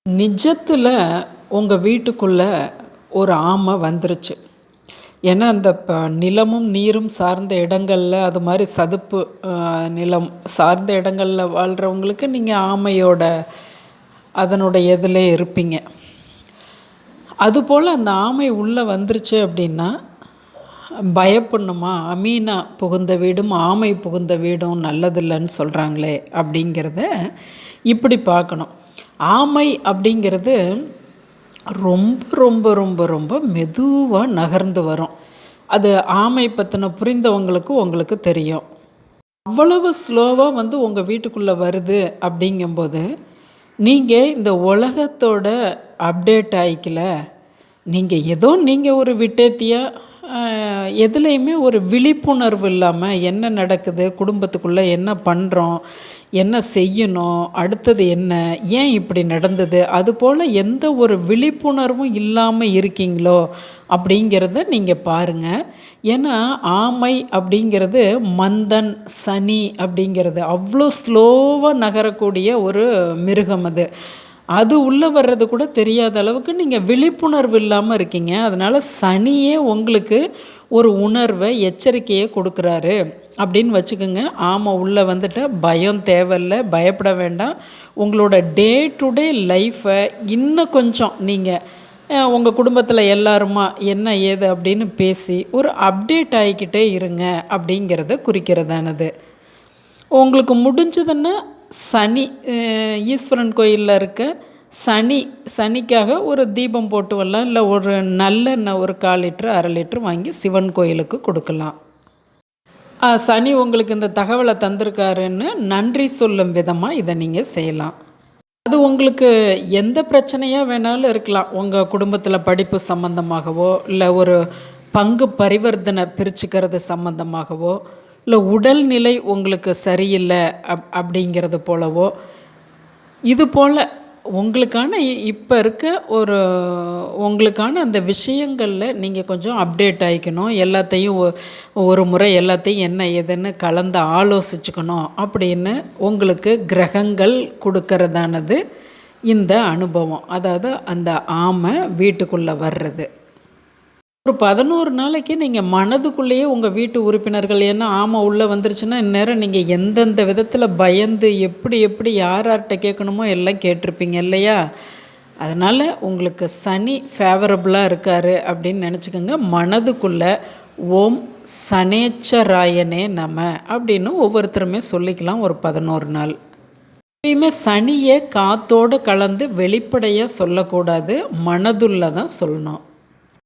நிஜத்துல உங்க வீட்டுக்குள்ள ஒரு ஆமை வந்துருச்சு. ஏன்னா, அந்த நிலமும், நீரும் சார்ந்த இடங்கள்ல, அது மாரி சதுப்பு நிலம் சார்ந்த இடங்கள்ல வாழ்றவங்களுக்கு நீங்க ஆமையோட அதனுடைய இதிலே இருப்பீங்க. அதுபோல அந்த ஆமை உள்ள வந்துருச்சு அப்படின்னா, பயப்படணுமா? "அமீனா புகுந்த வீடும், ஆமை புகுந்த வீடும் நல்லதில்லன்னு சொல்றாங்களே" அப்படிங்கிறத இப்படி பார்க்கணும். ஆமை அப்படிங்கிறது ரொம்ப ரொம்ப ரொம்ப ரொம்ப மெதுவா நகர்ந்து வரும். அது ஆமை பத்தின புரிந்தவங்களுக்கு உங்களுக்கு தெரியும். அவ்வளவு ஸ்லோவா வந்து உங்க வீட்டுக்குள்ள வருது அப்படிங்கும்போது, நீங்க இந்த உலகத்தோட அப்டேட் ஆயிக்கல. நீங்க ஒரு விட்டேத்தியா எதுலேயுமே ஒரு விழிப்புணர்வு இல்லாம என்ன நடக்குது? குடும்பத்துக்குள்ள என்ன பண்றோம்? என்ன செய்யணும்? அடுத்தது என்ன? ஏன் இப்படி நடந்தது? அதுபோல எந்த ஒரு விழிப்புணர்வும் இல்லாம இருக்கீங்களோ? அப்படிங்கிறத நீங்க பாருங்க. ஏன்னா, ஆமை அப்படிங்கிறது மந்தன், சனி அப்படிங்கிறது அவ்வளோ ஸ்லோவா நகரக்கூடிய ஒரு மிருகம் அது. அது உள்ள வர்றது கூட தெரியாத அளவுக்கு நீங்க விழிப்புணர்வு இல்லாம இருக்கீங்க. அதனால சனியே உங்களுக்கு ஒரு உணர்வ, எச்சரிக்கைய குடுக்குறாரு அப்படின்னு வச்சுக்கோங்க. ஆமா உள்ள வந்துட்டா பயம் தேவையில்ல, பயப்பட வேண்டாம். உங்களோட டே டு டே லைஃப்ப இன்னும் கொஞ்சம் நீங்க உங்க குடும்பத்தில எல்லாருமா என்ன ஏது அப்படின்னு பேசி ஒரு அப்டேட் ஆயிக்கிட்டே இருங்க அப்படிங்கிறத குறிக்கிறதானது. உங்களுக்கு முடிஞ்சதுன்னா சனி ஈஸ்வரன் கோயில்ல இருக்க சனிக்காக ஒரு தீபம் போட்டு வரலாம். இல்லை ஒரு நல்லெண்ணெய் ஒரு 1/4 லிட்டரு 1/2 லிட்டரு வாங்கி சிவன் கோயிலுக்கு கொடுக்கலாம். சனி உங்களுக்கு இந்த தகவலை தந்திருக்காருன்னு நன்றி சொல்லும் விதமாக இதை நீங்கள் செய்யலாம். அது உங்களுக்கு எந்த பிரச்சனையாக வேணாலும் இருக்கலாம். உங்கள் குடும்பத்தில் படிப்பு சம்மந்தமாகவோ, இல்லை ஒரு பங்கு பரிவர்த்தனை பிரிச்சுக்கிறது சம்மந்தமாகவோ, இல்லை உடல்நிலை உங்களுக்கு சரியில்லை அப்படிங்கிறது போலவோ, இது போல் உங்களுக்கான இப்போ இருக்க ஒரு உங்களுக்கான அந்த விஷயங்களில் நீங்கள் கொஞ்சம் அப்டேட் ஆகிக்கணும். எல்லாத்தையும் ஒரு முறை எல்லாத்தையும் என்ன ஏதுன்னு கலந்து ஆலோசிச்சுக்கணும் அப்படின்னு உங்களுக்கு கிரகங்கள் கொடுக்கறதானது இந்த அனுபவம். அதாவது அந்த ஆமை வீட்டுக்குள்ளே வர்றது. ஒரு 11 நாளைக்கு நீங்கள் மனதுக்குள்ளேயே உங்கள் வீட்டு உறுப்பினர்கள் ஏன்னா ஆமை உள்ளே வந்துருச்சுன்னா இந்நேரம் நீங்கள் எந்தெந்த விதத்தில் பயந்து எப்படி எப்படி யார்கிட்ட கேட்கணுமோ எல்லாம் கேட்டிருப்பீங்க இல்லையா? அதனால் உங்களுக்கு சனி ஃபேவரபுளாக இருக்கார் அப்படின்னு நினச்சிக்கோங்க. மனதுக்குள்ளே ஓம் சனேச்சராயனே நம அப்படின்னு ஒவ்வொருத்தருமே சொல்லிக்கலாம் ஒரு 11 நாள். எப்பயுமே சனியை காத்தோடு கலந்து வெளிப்படையாக சொல்லக்கூடாது, மனதுள்ள தான் சொல்லணும்.